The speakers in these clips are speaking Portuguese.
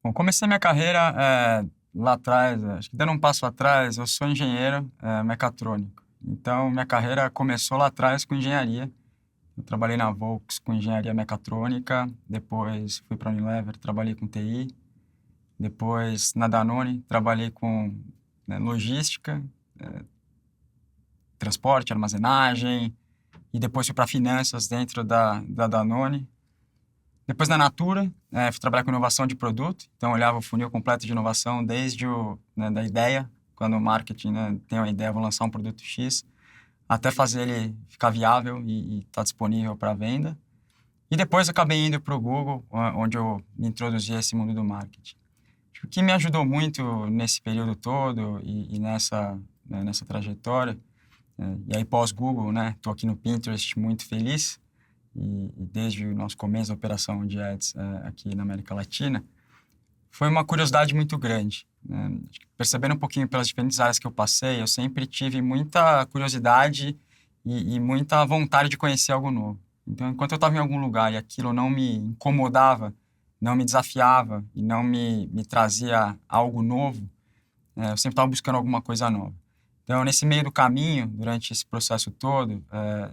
Bom, comecei minha carreira lá atrás, acho que dando um passo atrás, eu sou engenheiro mecatrônico. Então, minha carreira começou lá atrás com engenharia. Eu trabalhei na Volks com engenharia mecatrônica, depois fui para a Unilever, trabalhei com TI, depois na Danone, trabalhei com logística, transporte, armazenagem, e depois fui para finanças dentro da Danone. Depois na Natura, fui trabalhar com inovação de produto, então olhava o funil completo de inovação desde da ideia, quando o marketing tem uma ideia, vou lançar um produto X, até fazer ele ficar viável e estar disponível para venda. E depois acabei indo para o Google, onde eu me introduzi a esse mundo do marketing. O que me ajudou muito nesse período todo e nessa trajetória, e aí pós-Google, estou aqui no Pinterest muito feliz, e desde o nosso começo da operação de ads aqui na América Latina, foi uma curiosidade muito grande. Percebendo um pouquinho pelas diferentes áreas que eu passei, eu sempre tive muita curiosidade e muita vontade de conhecer algo novo. Então, enquanto eu estava em algum lugar e aquilo não me incomodava, não me desafiava e não me trazia algo novo, eu sempre estava buscando alguma coisa nova. Então, nesse meio do caminho, durante esse processo todo,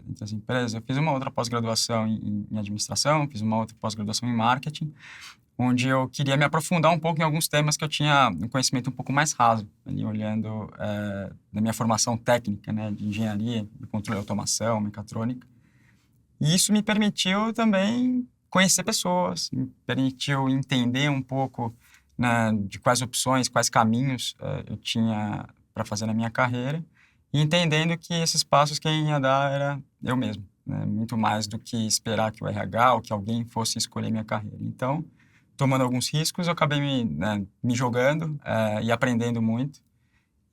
entre as empresas, eu fiz uma outra pós-graduação em administração, fiz uma outra pós-graduação em marketing, onde eu queria me aprofundar um pouco em alguns temas que eu tinha um conhecimento um pouco mais raso, ali olhando na minha formação técnica, de engenharia, de controle de automação, mecatrônica. E isso me permitiu também conhecer pessoas, me permitiu entender um pouco de quais opções, quais caminhos eu tinha para fazer na minha carreira, e entendendo que esses passos quem ia dar era eu mesmo, muito mais do que esperar que o RH ou que alguém fosse escolher minha carreira. Então, tomando alguns riscos, eu acabei me jogando e aprendendo muito.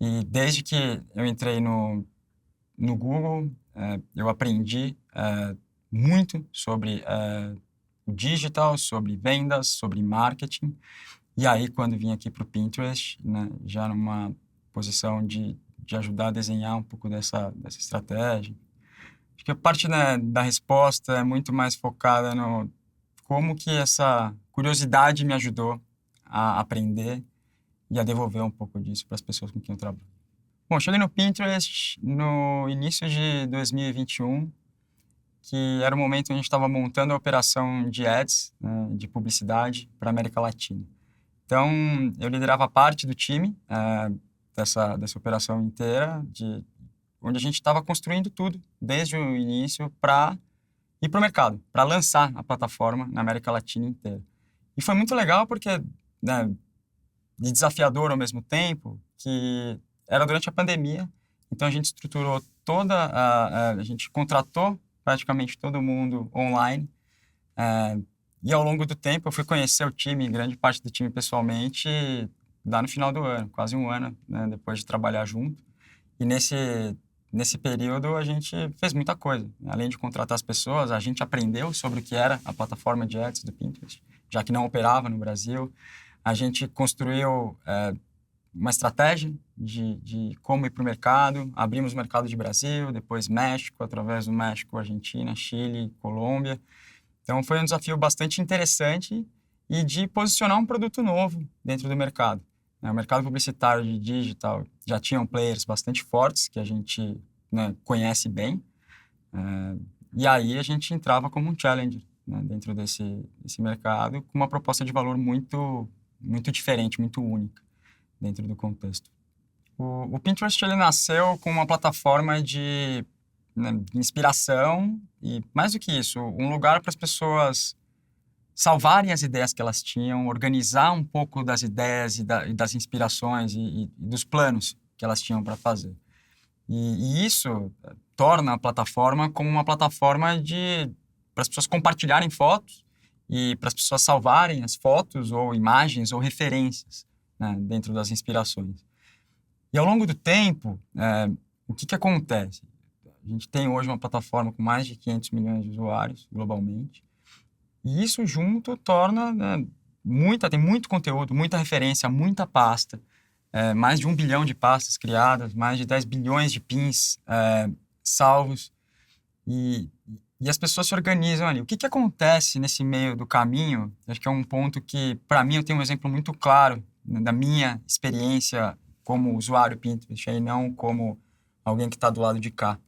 E desde que eu entrei no Google, eu aprendi muito sobre o digital, sobre vendas, sobre marketing. E aí, quando vim aqui para o Pinterest, já numa posição de ajudar a desenhar um pouco dessa estratégia. Acho que a parte da resposta é muito mais focada no como que essa curiosidade me ajudou a aprender e a devolver um pouco disso para as pessoas com quem eu trabalho. Bom, cheguei no Pinterest no início de 2021, que era o momento em que a gente estava montando a operação de ads, de publicidade para a América Latina. Então, eu liderava parte do time dessa operação inteira, onde a gente estava construindo tudo, desde o início, para ir para o mercado, para lançar a plataforma na América Latina inteira. E foi muito legal porque, e desafiador ao mesmo tempo, que era durante a pandemia, então a gente estruturou a gente contratou praticamente todo mundo online, e ao longo do tempo eu fui conhecer o time, grande parte do time pessoalmente, lá no final do ano, quase um ano, depois de trabalhar junto. E nesse período a gente fez muita coisa. Além de contratar as pessoas, a gente aprendeu sobre o que era a plataforma de ads do Pinterest, já que não operava no Brasil. A gente construiu uma estratégia de como ir para o mercado. Abrimos o mercado de Brasil, depois México, através do México, Argentina, Chile, Colômbia. Então foi um desafio bastante interessante e de posicionar um produto novo dentro do mercado. O mercado publicitário de digital já tinham players bastante fortes, que a gente conhece bem. E aí a gente entrava como um challenger dentro desse mercado, com uma proposta de valor muito, muito diferente, muito única dentro do contexto. O Pinterest ele nasceu com uma plataforma de inspiração e, mais do que isso, um lugar para as pessoas salvarem as ideias que elas tinham, organizar um pouco das ideias e das inspirações e dos planos que elas tinham para fazer. E isso torna a plataforma como uma plataforma para as pessoas compartilharem fotos e para as pessoas salvarem as fotos ou imagens ou referências dentro das inspirações. E ao longo do tempo, o que acontece? A gente tem hoje uma plataforma com mais de 500 milhões de usuários globalmente. E isso junto torna tem muito conteúdo, muita referência, muita pasta, mais de 1 bilhão de pastas criadas, mais de 10 bilhões de pins salvos. E E as pessoas se organizam ali. O que acontece nesse meio do caminho? Acho que é um ponto que, para mim, eu tenho um exemplo muito claro, né, da minha experiência como usuário Pinterest, e não como alguém que está do lado de cá.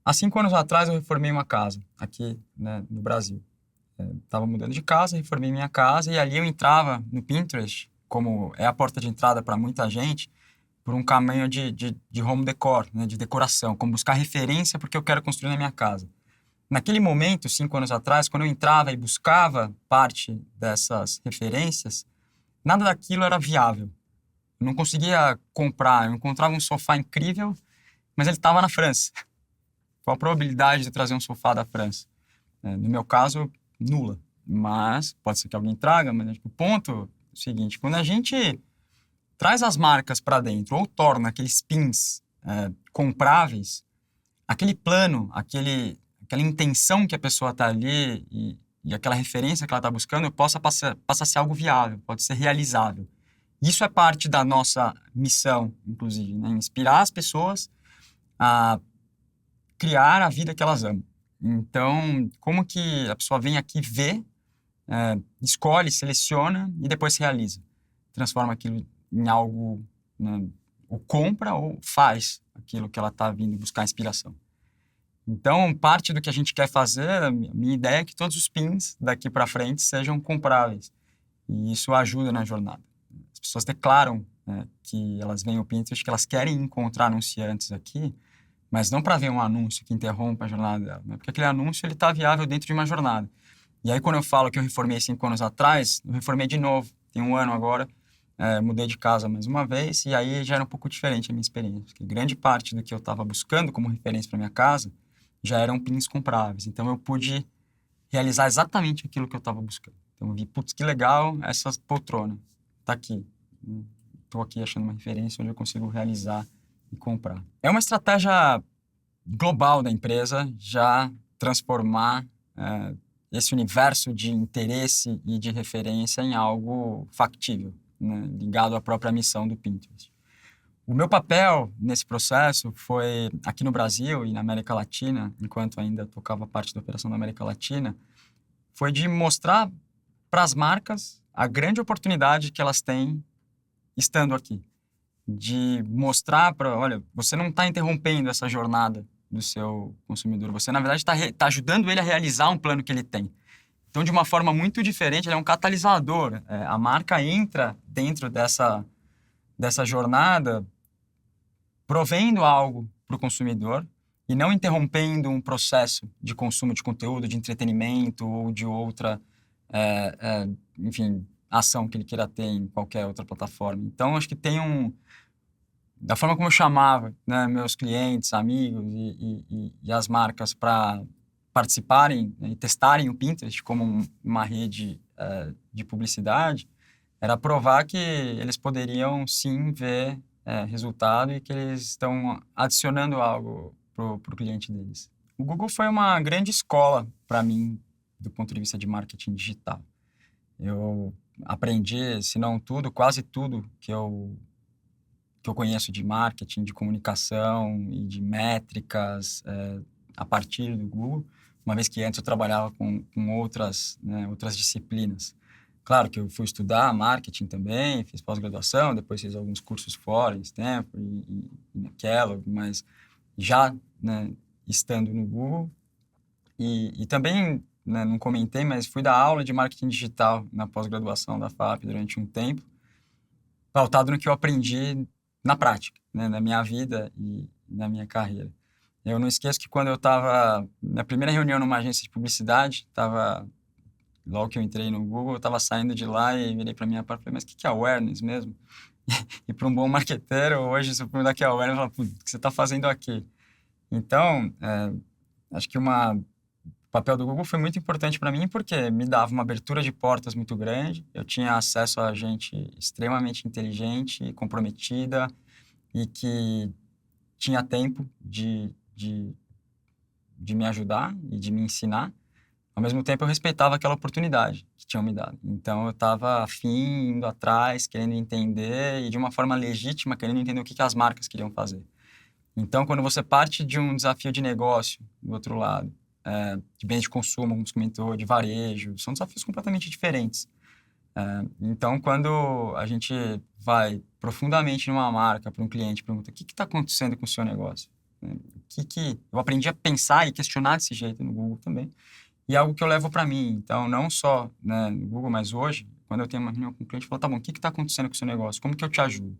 Há 5 anos atrás, eu reformei uma casa aqui, né, no Brasil. Estava mudando de casa, reformei minha casa, e ali eu entrava no Pinterest, como é a porta de entrada para muita gente, por um caminho de home decor, né, de decoração, como buscar referência porque eu quero construir na minha casa. Naquele momento, 5 anos atrás, quando eu entrava e buscava parte dessas referências, nada daquilo era viável. Eu não conseguia comprar, eu encontrava um sofá incrível, mas ele estava na França. Qual a probabilidade de trazer um sofá da França? No meu caso, nula. Mas pode ser que alguém traga, mas o ponto é o seguinte, quando a gente traz as marcas para dentro ou torna aqueles pins compráveis, aquele plano, aquela intenção que a pessoa está ali e aquela referência que ela está buscando passa a ser algo viável, pode ser realizável. Isso é parte da nossa missão, inclusive, né? Inspirar as pessoas a criar a vida que elas amam. Então, como que a pessoa vem aqui ver, escolhe, seleciona e depois realiza? Transforma aquilo em algo, né, ou compra ou faz aquilo que ela está vindo buscar inspiração. Então, parte do que a gente quer fazer, a minha ideia é que todos os pins daqui para frente sejam compráveis. E isso ajuda na jornada. As pessoas declaram, né, que elas veem o Pinterest, que elas querem encontrar anunciantes aqui, mas não para ver um anúncio que interrompa a jornada dela, né? Porque aquele anúncio está viável dentro de uma jornada. E aí, quando eu falo que eu reformei 5 anos atrás, eu reformei de novo. Tem 1 ano agora, mudei de casa mais uma vez, e aí já era um pouco diferente a minha experiência. Porque grande parte do que eu estava buscando como referência para minha casa já eram pins compráveis. Então, eu pude realizar exatamente aquilo que eu estava buscando. Então, eu vi, putz, que legal essa poltrona. Tá aqui. Estou aqui achando uma referência onde eu consigo realizar e comprar. É uma estratégia global da empresa já transformar esse universo de interesse e de referência em algo factível, né, ligado à própria missão do Pinterest. O meu papel nesse processo foi, aqui no Brasil e na América Latina, enquanto ainda tocava parte da operação da América Latina, foi de mostrar para as marcas a grande oportunidade que elas têm estando aqui. De mostrar para, olha, você não está interrompendo essa jornada do seu consumidor, você, na verdade, está ajudando ele a realizar um plano que ele tem. Então, de uma forma muito diferente, ele é um catalisador. A marca entra dentro dessa jornada provendo algo para o consumidor e não interrompendo um processo de consumo de conteúdo, de entretenimento ou de outra, enfim, ação que ele queira ter em qualquer outra plataforma. Então, acho que tem da forma como eu chamava, né, meus clientes, amigos e as marcas para participarem, né, e testarem o Pinterest como uma rede de publicidade, era provar que eles poderiam sim ver resultado e que eles estão adicionando algo para o cliente deles. O Google foi uma grande escola para mim do ponto de vista de marketing digital. Eu aprendi, se não tudo, quase tudo que eu conheço de marketing, de comunicação e de métricas a partir do Google, uma vez que antes eu trabalhava com outras, né, outras disciplinas. Claro que eu fui estudar marketing também, fiz pós-graduação, depois fiz alguns cursos fora, em Stanford e na Kellogg, mas já, né, estando no Google. E também, né, não comentei, mas fui dar aula de marketing digital na pós-graduação da FAP durante um tempo, pautado no que eu aprendi na prática, né, na minha vida e na minha carreira. Eu não esqueço que quando eu estava na primeira reunião numa agência de publicidade, logo que eu entrei no Google, eu estava saindo de lá e virei para minha parte e falei, mas o que é awareness mesmo? E para um bom marqueteiro, hoje, se eu perguntar o que é awareness, eu falo, o que você está fazendo aqui? Então, acho que o papel do Google foi muito importante para mim porque me dava uma abertura de portas muito grande, eu tinha acesso a gente extremamente inteligente e comprometida e que tinha tempo de me ajudar e de me ensinar. Ao mesmo tempo, eu respeitava aquela oportunidade que tinham me dado. Então, eu estava afim, indo atrás, querendo entender e de uma forma legítima, querendo entender o que as marcas queriam fazer. Então, quando você parte de um desafio de negócio, do outro lado, de bens de consumo, como você comentou, de varejo, são desafios completamente diferentes. Então, quando a gente vai profundamente numa marca, para um cliente, pergunta: o que está acontecendo com o seu negócio? Eu aprendi a pensar e questionar desse jeito no Google também. E é algo que eu levo para mim. Então, não só, né, no Google, mas hoje, quando eu tenho uma reunião com o cliente, eu falo: tá bom, o que está acontecendo com o seu negócio? Como que eu te ajudo?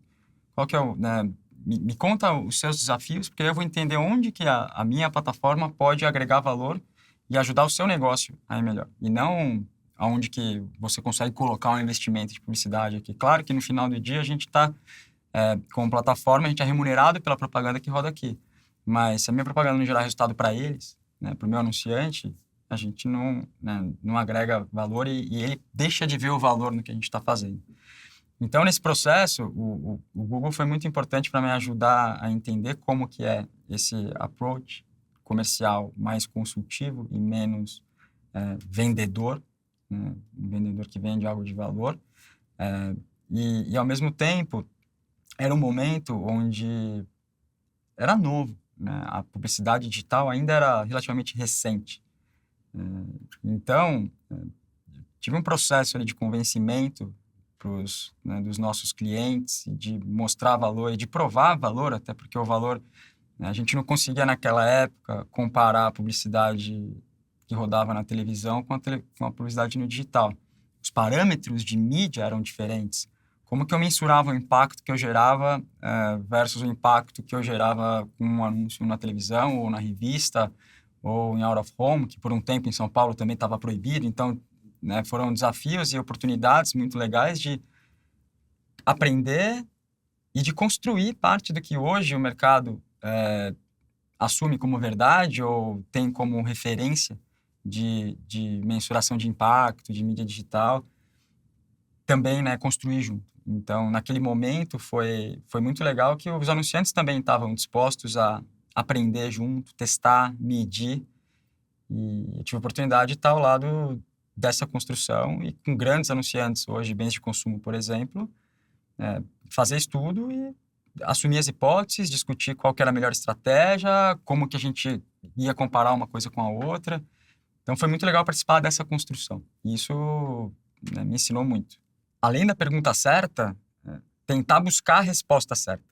Qual que é o, né, me conta os seus desafios, porque eu vou entender onde que a minha plataforma pode agregar valor e ajudar o seu negócio a ir melhor. E não aonde que você consegue colocar um investimento de publicidade aqui. Claro que no final do dia a gente está, como plataforma, a gente é remunerado pela propaganda que roda aqui. Mas se a minha propaganda não gerar resultado para eles, né, para o meu anunciante, a gente não, né, não agrega valor e ele deixa de ver o valor no que a gente está fazendo. Então, nesse processo, o Google foi muito importante para me ajudar a entender como que é esse approach comercial mais consultivo e menos vendedor, né? Um vendedor que vende algo de valor. E, ao mesmo tempo, era um momento onde era novo, né? A publicidade digital ainda era relativamente recente. Então, tive um processo ali de convencimento dos nossos clientes, de mostrar valor e de provar valor, até porque o valor, né, a gente não conseguia naquela época comparar a publicidade que rodava na televisão com a publicidade no digital. Os parâmetros de mídia eram diferentes. Como que eu mensurava o impacto que eu gerava versus o impacto que eu gerava com um anúncio na televisão ou na revista ou em out of home, que por um tempo em São Paulo também estava proibido. Então, né, foram desafios e oportunidades muito legais de aprender e de construir parte do que hoje o mercado assume como verdade ou tem como referência de mensuração de impacto, de mídia digital, também, né, construir junto. Então, naquele momento, foi muito legal que os anunciantes também estavam dispostos a aprender junto, testar, medir. E eu tive a oportunidade de estar ao lado dessa construção e com grandes anunciantes hoje, bens de consumo, por exemplo, fazer estudo e assumir as hipóteses, discutir qual que era a melhor estratégia, como que a gente ia comparar uma coisa com a outra. Então, foi muito legal participar dessa construção. E isso, né, me ensinou muito. Além da pergunta certa, tentar buscar a resposta certa.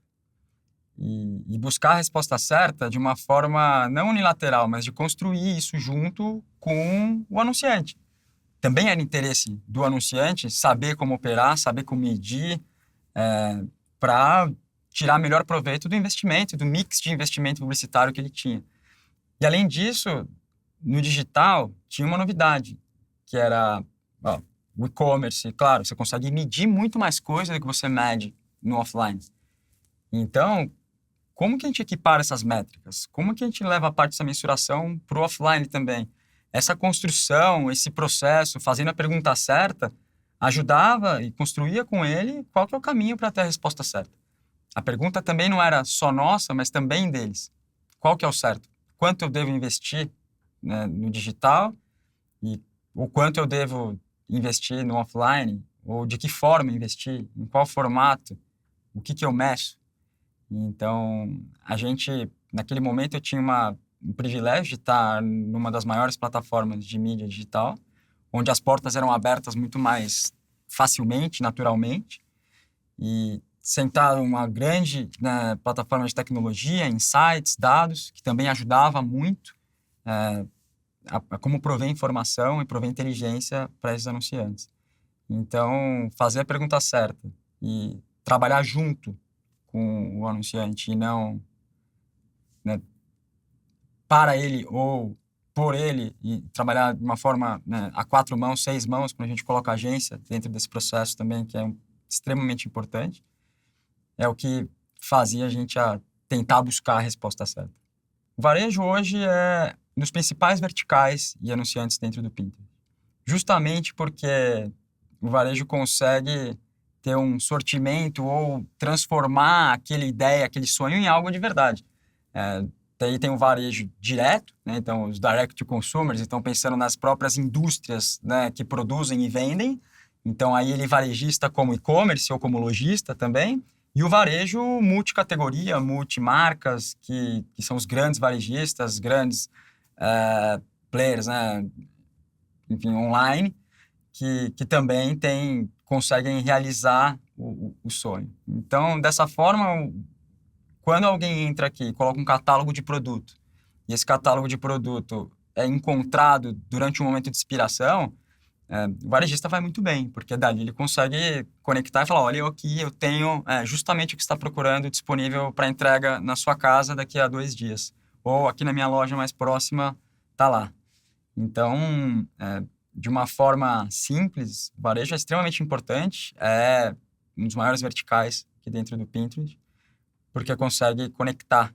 E buscar a resposta certa de uma forma não unilateral, mas de construir isso junto com o anunciante. Também era interesse do anunciante saber como operar, saber como medir, para tirar melhor proveito do investimento, do mix de investimento publicitário que ele tinha. E, além disso, no digital, tinha uma novidade, que era o e-commerce. Claro, você consegue medir muito mais coisa do que você mede no offline. Então, como que a gente equipara essas métricas? Como que a gente leva a parte dessa mensuração para o offline também? Essa construção, esse processo, fazendo a pergunta certa, ajudava e construía com ele qual que é o caminho para ter a resposta certa. A pergunta também não era só nossa, mas também deles. Qual que é o certo? Quanto eu devo investir, né, no digital e o quanto eu devo investir no offline, ou de que forma investir, em qual formato, o que eu meço. Então, naquele momento, eu tinha um privilégio de estar numa das maiores plataformas de mídia digital, onde as portas eram abertas muito mais facilmente, naturalmente, e sentar uma grande, né, plataforma de tecnologia, insights, dados, que também ajudava muito a como prover informação e prover inteligência para esses anunciantes. Então, fazer a pergunta certa e trabalhar junto com o anunciante e não, né, para ele ou por ele, e trabalhar de uma forma, né, a 4 mãos, 6 mãos, quando a gente coloca a agência dentro desse processo também, que é extremamente importante, é o que fazia a gente tentar buscar a resposta certa. O varejo hoje é nos principais verticais e anunciantes dentro do Pinterest. Justamente porque o varejo consegue ter um sortimento ou transformar aquela ideia, aquele sonho em algo de verdade. Daí tem o varejo direto, né? Então os direct to consumers estão pensando nas próprias indústrias, né, que produzem e vendem. Então aí ele varejista como e-commerce ou como lojista também. E o varejo multicategoria, multimarcas, que são os grandes varejistas, grandes players, né? Enfim, online, que também conseguem realizar o sonho. Então, dessa forma, quando alguém entra aqui e coloca um catálogo de produto, e esse catálogo de produto é encontrado durante um momento de inspiração, o varejista vai muito bem, porque dali ele consegue conectar e falar, olha, eu tenho justamente o que você está procurando disponível para entrega na sua casa daqui a 2 dias. Ou aqui na minha loja mais próxima, está lá. Então, de uma forma simples, o varejo é extremamente importante, é um dos maiores verticais aqui dentro do Pinterest, porque consegue conectar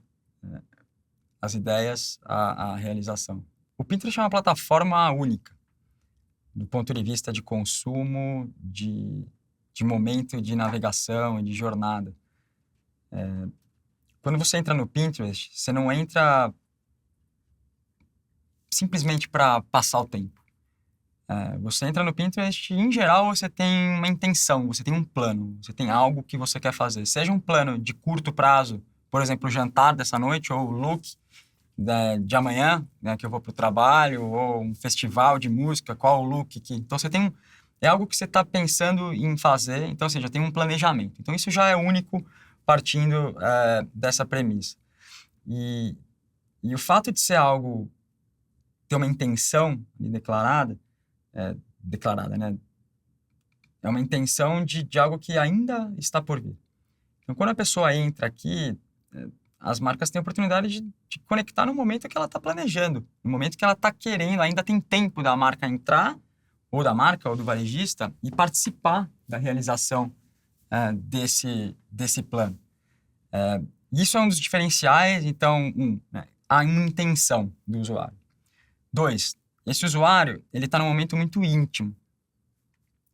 as ideias à realização. O Pinterest é uma plataforma única, do ponto de vista de consumo, de momento de navegação e de jornada. Quando você entra no Pinterest, você não entra simplesmente para passar o tempo. Você entra no Pinterest e, em geral, você tem uma intenção, você tem um plano, você tem algo que você quer fazer. Seja um plano de curto prazo, por exemplo, o jantar dessa noite, ou o look de amanhã, né, que eu vou para o trabalho, ou um festival de música, qual o look que... Então, você tem é algo que você está pensando em fazer, então, assim, já tem um planejamento. Então, isso já é único partindo dessa premissa. E o fato de ser algo, ter uma intenção ali declarada, né? É uma intenção de algo que ainda está por vir. Então, quando a pessoa entra aqui, as marcas têm a oportunidade de conectar no momento que ela está planejando, no momento que ela está querendo, ainda tem tempo da marca entrar, ou da marca, ou do varejista, e participar da realização desse plano. Isso é um dos diferenciais, então, a intenção do usuário. 2, esse usuário, ele está num momento muito íntimo.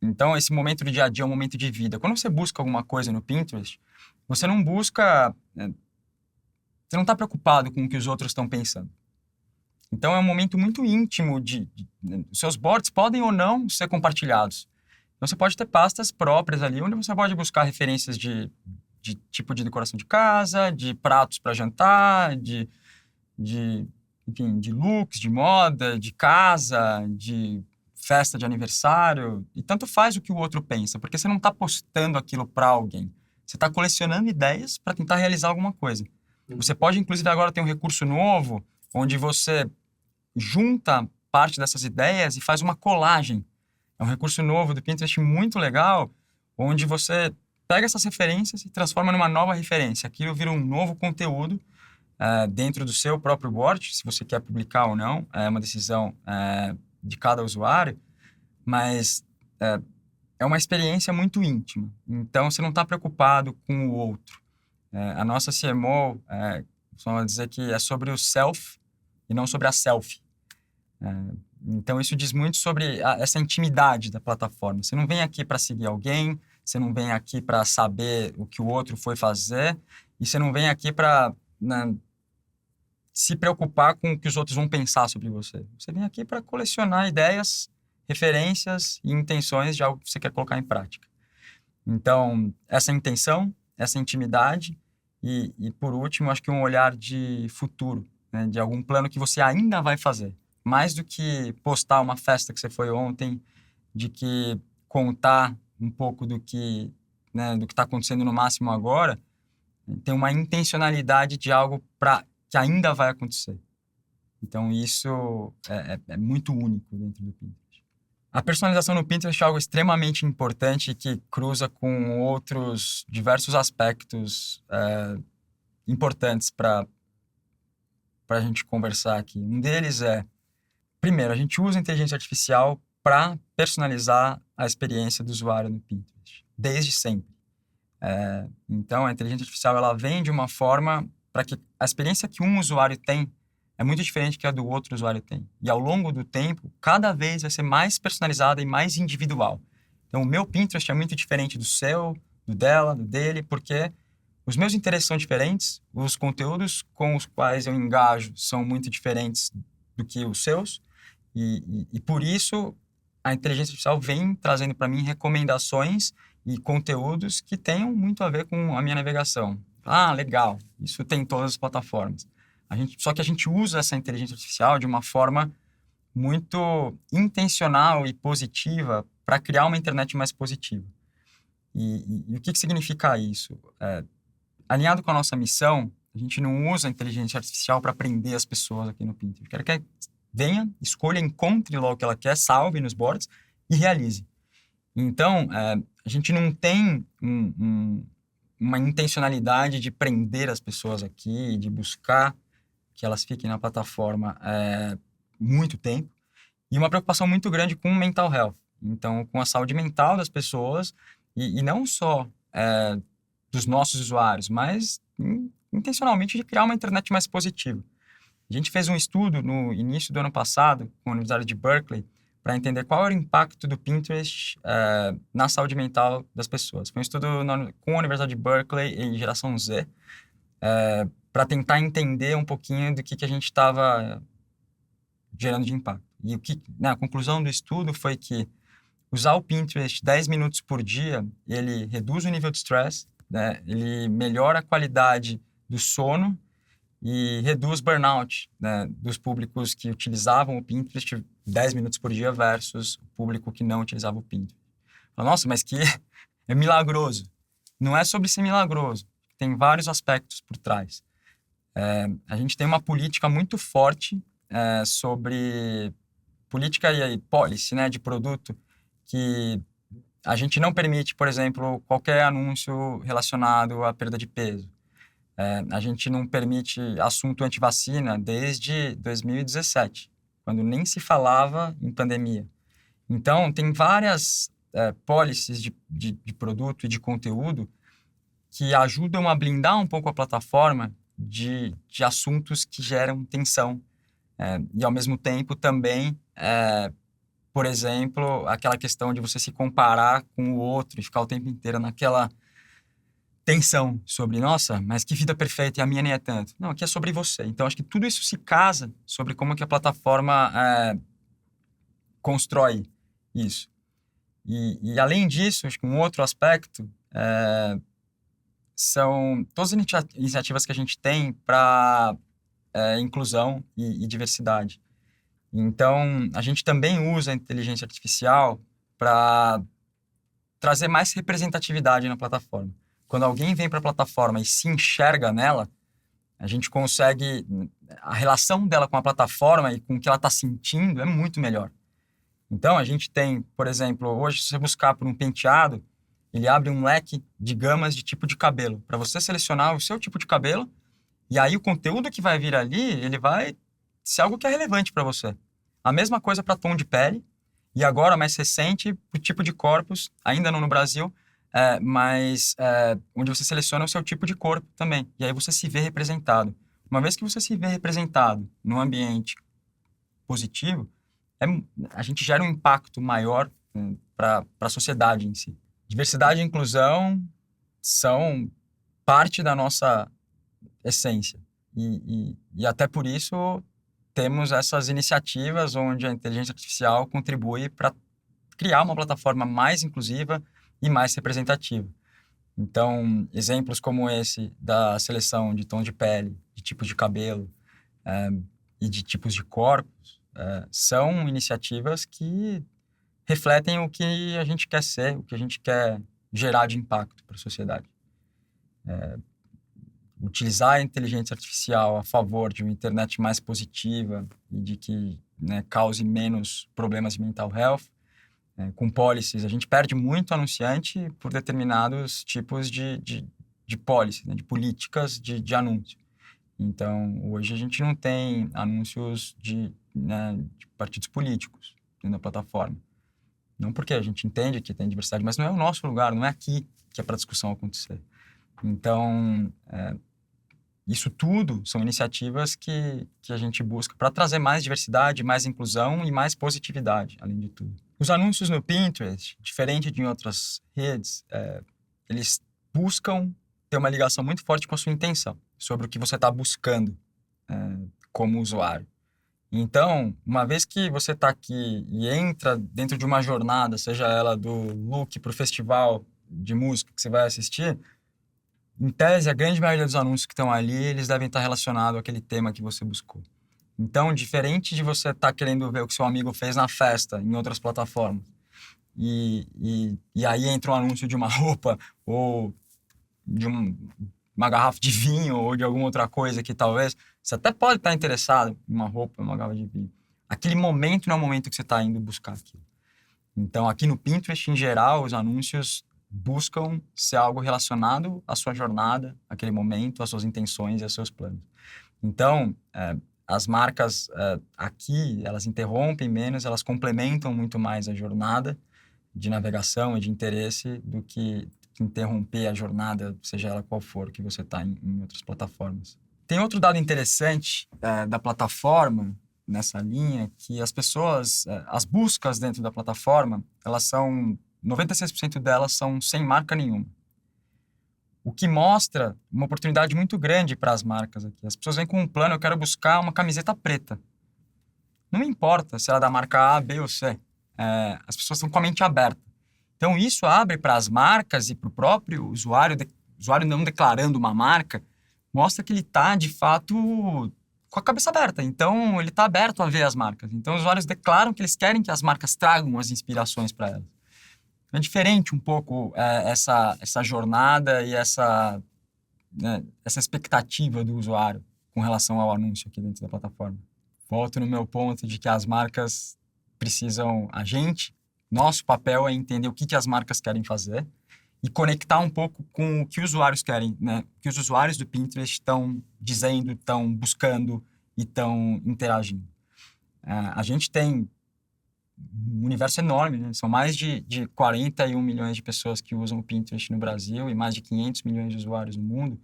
Então, esse momento do dia a dia é um momento de vida. Quando você busca alguma coisa no Pinterest, você não busca... Você não está preocupado com o que os outros estão pensando. Então, é um momento muito íntimo seus boards podem ou não ser compartilhados. Então, você pode ter pastas próprias ali, onde você pode buscar referências de tipo de decoração de casa, de pratos para jantar, enfim, de looks, de moda, de casa, de festa de aniversário. E tanto faz o que o outro pensa, porque você não está postando aquilo para alguém. Você está colecionando ideias para tentar realizar alguma coisa. Você pode, inclusive, agora ter um recurso novo, onde você junta parte dessas ideias e faz uma colagem. É um recurso novo do Pinterest muito legal, onde você pega essas referências e transforma numa nova referência. Aquilo vira um novo conteúdo dentro do seu próprio board, se você quer publicar ou não, é uma decisão de cada usuário, mas é uma experiência muito íntima. Então, você não está preocupado com o outro. A nossa CMO costuma dizer que é sobre o self e não sobre a selfie. Então, isso diz muito sobre essa intimidade da plataforma. Você não vem aqui para seguir alguém, você não vem aqui para saber o que o outro foi fazer, e você não vem aqui para se preocupar com o que os outros vão pensar sobre você. Você vem aqui para colecionar ideias, referências e intenções de algo que você quer colocar em prática. Então, essa intenção, essa intimidade e por último, acho que um olhar de futuro, né, de algum plano que você ainda vai fazer. Mais do que postar uma festa que você foi ontem, de que contar um pouco do que está acontecendo no máximo agora, tem uma intencionalidade de algo que ainda vai acontecer. Então, isso é muito único dentro do Pinterest. A personalização no Pinterest é algo extremamente importante que cruza com outros diversos aspectos importantes para a gente conversar aqui. Um deles primeiro, a gente usa a inteligência artificial para personalizar a experiência do usuário no Pinterest, desde sempre. Então, a inteligência artificial ela vem de uma forma para que a experiência que um usuário tem é muito diferente que a do outro usuário tem. E ao longo do tempo, cada vez vai ser mais personalizada e mais individual. Então, o meu Pinterest é muito diferente do seu, do dela, do dele, porque os meus interesses são diferentes, os conteúdos com os quais eu engajo são muito diferentes do que os seus, e por isso a inteligência artificial vem trazendo para mim recomendações e conteúdos que tenham muito a ver com a minha navegação. Ah, legal, isso tem em todas as plataformas. Só que a gente usa essa inteligência artificial de uma forma muito intencional e positiva para criar uma internet mais positiva. E o que significa isso? Alinhado com a nossa missão, a gente não usa a inteligência artificial para prender as pessoas aqui no Pinterest. Eu quero que venha, escolha, encontre logo o que ela quer, salve nos boards e realize. Então, a gente não tem uma intencionalidade de prender as pessoas aqui, de buscar que elas fiquem na plataforma muito tempo, e uma preocupação muito grande com o mental health. Então, com a saúde mental das pessoas, e não só dos nossos usuários, mas intencionalmente de criar uma internet mais positiva. A gente fez um estudo no início do ano passado com a Universidade de Berkeley para entender qual era o impacto do Pinterest na saúde mental das pessoas. Foi um estudo com a Universidade de Berkeley e Geração Z, para tentar entender um pouquinho do que a gente estava gerando de impacto. E a conclusão do estudo foi que usar o Pinterest 10 minutos por dia, ele reduz o nível de estresse, né? Ele melhora a qualidade do sono e reduz burnout, né, dos públicos que utilizavam o Pinterest 10 minutos por dia versus o público que não utilizava o Pinterest. Nossa, mas que é milagroso. Não é sobre ser milagroso. Tem vários aspectos por trás. A gente tem uma política muito forte sobre política e policy, né, de produto, que a gente não permite, por exemplo, qualquer anúncio relacionado à perda de peso. A gente não permite assunto antivacina desde 2017, quando nem se falava em pandemia. Então, tem várias policies de produto e de conteúdo que ajudam a blindar um pouco a plataforma de assuntos que geram tensão. E, ao mesmo tempo, também, por exemplo, aquela questão de você se comparar com o outro e ficar o tempo inteiro naquela tensão sobre, nossa, mas que vida perfeita e a minha nem é tanto. Não, aqui é sobre você. Então, acho que tudo isso se casa sobre como que a plataforma constrói isso. E além disso, acho que um outro aspecto são todas as iniciativas que a gente tem para inclusão e diversidade. Então, a gente também usa a inteligência artificial para trazer mais representatividade na plataforma. Quando alguém vem para a plataforma e se enxerga nela, a gente consegue... A relação dela com a plataforma e com o que ela está sentindo é muito melhor. Então, a gente tem, por exemplo, hoje, se você buscar por um penteado, ele abre um leque de gamas de tipo de cabelo, para você selecionar o seu tipo de cabelo, e aí o conteúdo que vai vir ali, ele vai ser algo que é relevante para você. A mesma coisa para tom de pele, e agora, mais recente, o tipo de corpos, ainda não no Brasil, mas onde você seleciona o seu tipo de corpo também. E aí você se vê representado. Uma vez que você se vê representado num ambiente positivo, a gente gera um impacto maior para a sociedade em si. Diversidade e inclusão são parte da nossa essência. E até por isso temos essas iniciativas onde a inteligência artificial contribui para criar uma plataforma mais inclusiva e mais representativa. Então, exemplos como esse da seleção de tom de pele, de tipos de cabelo e de tipos de corpos são iniciativas que refletem o que a gente quer ser, o que a gente quer gerar de impacto para a sociedade. Utilizar a inteligência artificial a favor de uma internet mais positiva e de que cause menos problemas de mental health, com policies, a gente perde muito anunciante por determinados tipos de policy, de políticas de anúncio. Então, hoje a gente não tem anúncios de partidos políticos dentro da plataforma. Não porque a gente entende que tem diversidade, mas não é o nosso lugar, não é aqui que é para a discussão acontecer. Então, isso tudo são iniciativas que a gente busca para trazer mais diversidade, mais inclusão e mais positividade, além de tudo. Os anúncios no Pinterest, diferente de em outras redes, eles buscam ter uma ligação muito forte com a sua intenção, sobre o que você está buscando como usuário. Então, uma vez que você está aqui e entra dentro de uma jornada, seja ela do look para o festival de música que você vai assistir, em tese, a grande maioria dos anúncios que estão ali, eles devem estar relacionados àquele tema que você buscou. Então, diferente de você estar querendo ver o que seu amigo fez na festa, em outras plataformas, e aí entra um anúncio de uma roupa ou de uma garrafa de vinho ou de alguma outra coisa que talvez você até pode estar interessado em uma roupa, uma garrafa de vinho. Aquele momento não é o momento que você está indo buscar aquilo. Então, aqui no Pinterest, em geral, os anúncios buscam ser algo relacionado à sua jornada, àquele momento, às suas intenções e aos seus planos. Então, as marcas aqui, elas interrompem menos, elas complementam muito mais a jornada de navegação e de interesse do que interromper a jornada, seja ela qual for, que você está em outras plataformas. Tem outro dado interessante da plataforma, nessa linha, que as pessoas, as buscas dentro da plataforma, 96% delas são sem marca nenhuma. O que mostra uma oportunidade muito grande para as marcas aqui. As pessoas vêm com um plano, eu quero buscar uma camiseta preta. Não importa se ela é da marca A, B ou C. As pessoas estão com a mente aberta. Então, isso abre para as marcas e para o próprio usuário não declarando uma marca, mostra que ele está, de fato, com a cabeça aberta. Então, ele está aberto a ver as marcas. Então, os usuários declaram que eles querem que as marcas tragam as inspirações para elas. É diferente um pouco essa jornada e essa expectativa do usuário com relação ao anúncio aqui dentro da plataforma. Volto no meu ponto de que as marcas precisam... Nosso papel é entender o que as marcas querem fazer e conectar um pouco com o que os usuários querem, né? O que os usuários do Pinterest estão dizendo, estão buscando e estão interagindo. A gente tem um universo enorme, né? São mais de 41 milhões de pessoas que usam o Pinterest no Brasil e mais de 500 milhões de usuários no mundo,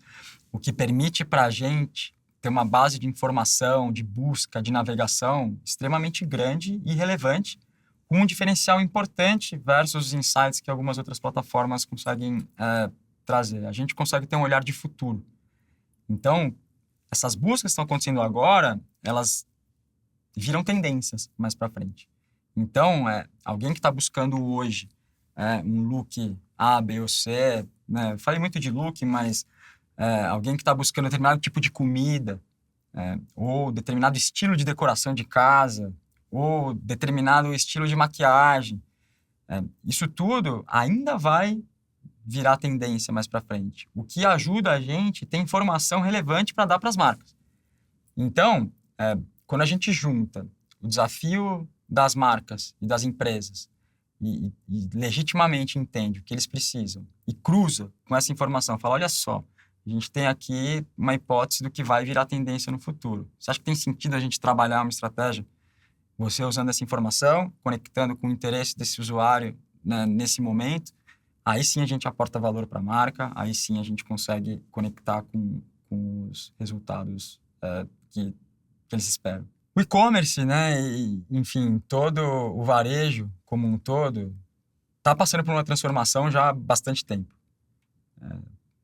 o que permite para a gente ter uma base de informação, de busca, de navegação extremamente grande e relevante, com um diferencial importante versus os insights que algumas outras plataformas conseguem trazer. A gente consegue ter um olhar de futuro. Então, essas buscas que estão acontecendo agora, elas viram tendências mais para frente. Então, alguém que está buscando hoje um look A, B ou C, né? Falei muito de look, mas alguém que está buscando determinado tipo de comida, ou determinado estilo de decoração de casa, ou determinado estilo de maquiagem. Isso tudo ainda vai virar tendência mais para frente. O que ajuda a gente tem informação relevante para dar para as marcas. Então, quando a gente junta o desafio das marcas e das empresas e legitimamente entende o que eles precisam e cruza com essa informação, fala, olha só, a gente tem aqui uma hipótese do que vai virar tendência no futuro. Você acha que tem sentido a gente trabalhar uma estratégia? Você usando essa informação, conectando com o interesse desse usuário, né, nesse momento, aí sim a gente aporta valor para a marca, aí sim a gente consegue conectar com os resultados que eles esperam. O e-commerce, né, enfim, todo o varejo como um todo, está passando por uma transformação já há bastante tempo.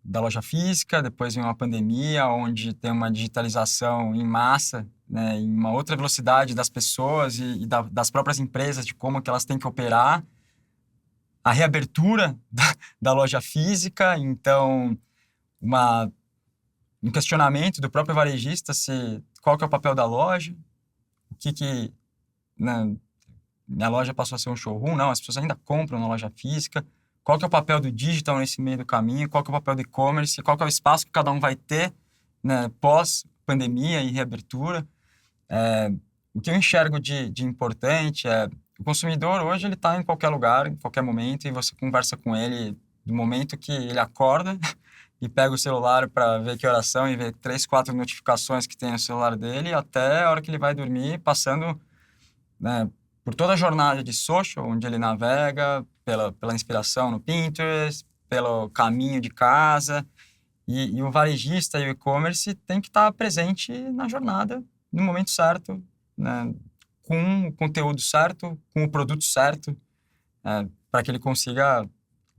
Da loja física, depois vem uma pandemia, onde tem uma digitalização em massa, né, em uma outra velocidade das pessoas e das próprias empresas, de como que elas têm que operar. A reabertura da loja física, então, um questionamento do próprio varejista qual que é o papel da loja, né, minha loja passou a ser um showroom, não, as pessoas ainda compram na loja física. Qual que é o papel do digital nesse meio do caminho? Qual que é o papel do e-commerce? Qual que é o espaço que cada um vai ter, né, pós-pandemia e reabertura? O que eu enxergo de importante o consumidor hoje ele está em qualquer lugar, em qualquer momento, e você conversa com ele do momento que ele acorda e pega o celular para ver que oração e ver 3, 4 notificações que tem no celular dele, até a hora que ele vai dormir, passando, né, por toda a jornada de social, onde ele navega, pela inspiração no Pinterest, pelo caminho de casa, e o varejista e o e-commerce tem que estar presente na jornada, no momento certo, né, com o conteúdo certo, com o produto certo, para que ele consiga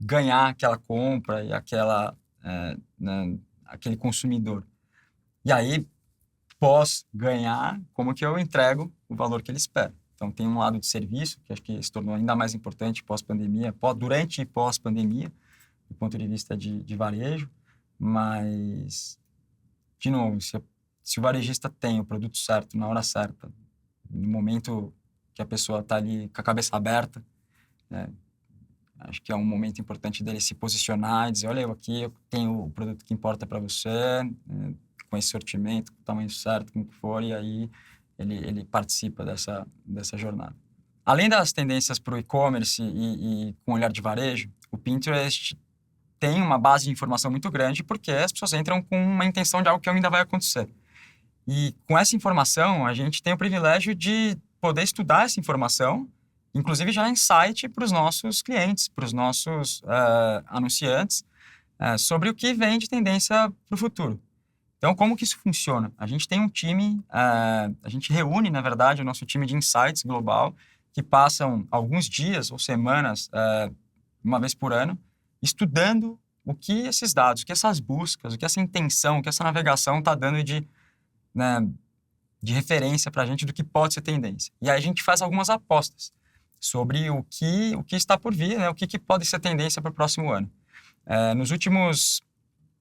ganhar aquela compra e né, aquele consumidor. E aí, pós ganhar, como que eu entrego o valor que ele espera. Então, tem um lado de serviço, que acho que se tornou ainda mais importante pós-pandemia, durante e pós-pandemia, do ponto de vista de varejo, mas, de novo, se o varejista tem o produto certo, na hora certa, no momento que a pessoa está ali com a cabeça aberta, né, acho que é um momento importante dele se posicionar e dizer, olha, eu tenho o produto que importa para você, com esse sortimento, com o tamanho certo, com o que for, e aí ele participa dessa jornada. Além das tendências para o e-commerce e com olhar de varejo, o Pinterest tem uma base de informação muito grande porque as pessoas entram com uma intenção de algo que ainda vai acontecer. E com essa informação, a gente tem o privilégio de poder estudar essa informação, inclusive já em site para os nossos clientes, para os nossos anunciantes, sobre o que vem de tendência para o futuro. Então, como que isso funciona? A gente tem um time, a gente reúne, na verdade, o nosso time de insights global, que passam alguns dias ou semanas, uma vez por ano, estudando o que esses dados, o que essas buscas, o que essa intenção, o que essa navegação está dando de referência para a gente do que pode ser tendência. E aí a gente faz algumas apostas sobre o que está por vir, né? O que pode ser tendência para o próximo ano. Nos últimos...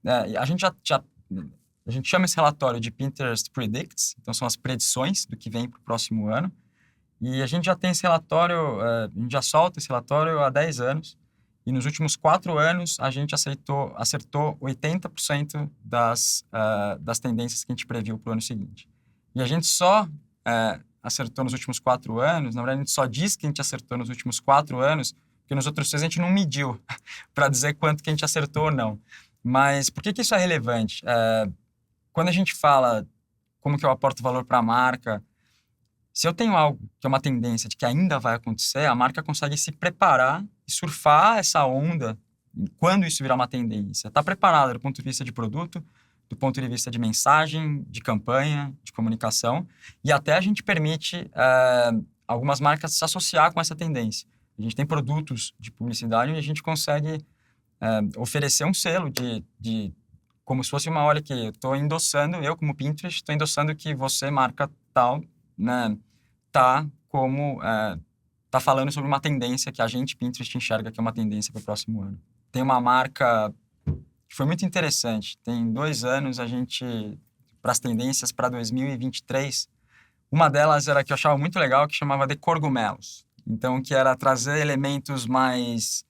a gente chama esse relatório de Pinterest Predicts, então são as predições do que vem para o próximo ano. E a gente já tem esse relatório, a gente já solta esse relatório há 10 anos. E nos últimos 4 anos, a gente acertou 80% das tendências que a gente previu para o ano seguinte. E a gente só acertou nos últimos 4 anos, na verdade, a gente só diz que a gente acertou nos últimos 4 anos, porque nos outros 6 a gente não mediu para dizer quanto que a gente acertou ou não. Mas por que isso é relevante? Quando a gente fala como que eu aporto valor para a marca, se eu tenho algo que é uma tendência de que ainda vai acontecer, a marca consegue se preparar e surfar essa onda quando isso virar uma tendência. Está preparada do ponto de vista de produto, do ponto de vista de mensagem, de campanha, de comunicação, e até a gente permite algumas marcas se associar com essa tendência. A gente tem produtos de publicidade onde a gente consegue oferecer um selo de como se fosse uma, olha aqui, eu estou endossando, eu como Pinterest, estou endossando que você, marca tal, né, tá falando sobre uma tendência que a gente, Pinterest, enxerga que é uma tendência para o próximo ano. Tem uma marca que foi muito interessante. Tem 2 anos a gente, para as tendências para 2023, uma delas era que eu achava muito legal, que chamava de Cogumelos. Então, que era trazer elementos mais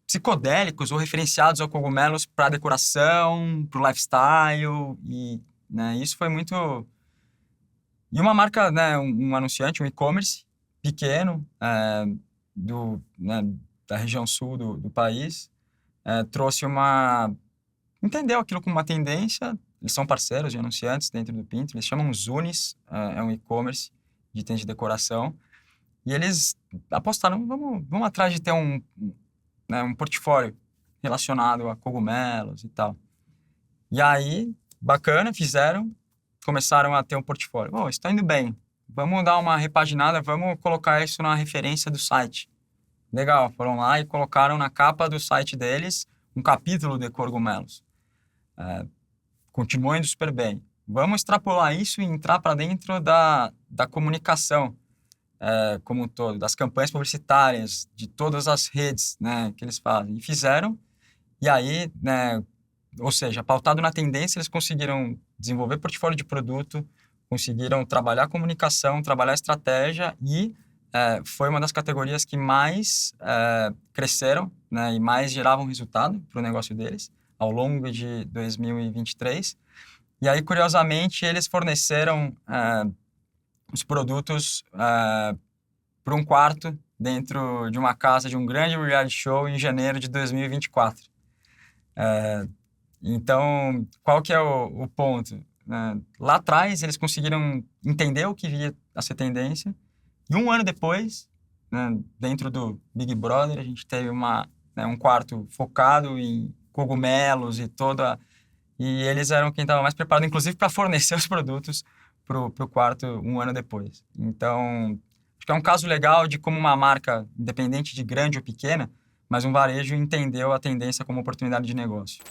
psicodélicos ou referenciados a cogumelos para decoração, para o lifestyle, e né, isso foi muito... E uma marca, né, um anunciante, um e-commerce pequeno, da região sul do país, trouxe entendeu aquilo como uma tendência. Eles são parceiros de anunciantes dentro do Pinterest, eles chamam Zunis, é um e-commerce de itens de decoração, e eles apostaram, vamos atrás de ter um portfólio relacionado a cogumelos e tal. E aí, bacana, começaram a ter um portfólio. Está indo bem, vamos dar uma repaginada, vamos colocar isso na referência do site. Legal, foram lá e colocaram na capa do site deles um capítulo de cogumelos. Continuou indo super bem. Vamos extrapolar isso e entrar para dentro da comunicação como um todo, das campanhas publicitárias, de todas as redes, né, que eles fazem. E fizeram, e aí, né, ou seja, pautado na tendência, eles conseguiram desenvolver portfólio de produto, conseguiram trabalhar a comunicação, trabalhar a estratégia, e foi uma das categorias que mais cresceram, né, e mais geravam resultado para o negócio deles ao longo de 2023. E aí, curiosamente, eles forneceram os produtos para um quarto dentro de uma casa de um grande reality show em janeiro de 2024. Então, qual que é o ponto? Lá atrás, eles conseguiram entender o que via a ser tendência, e 1 ano depois, né, dentro do Big Brother, a gente teve um quarto focado em cogumelos e eles eram quem estava mais preparado, inclusive, para fornecer os produtos para o quarto 1 ano depois. Então, acho que é um caso legal de como uma marca, independente de grande ou pequena, mas um varejo entendeu a tendência como oportunidade de negócio.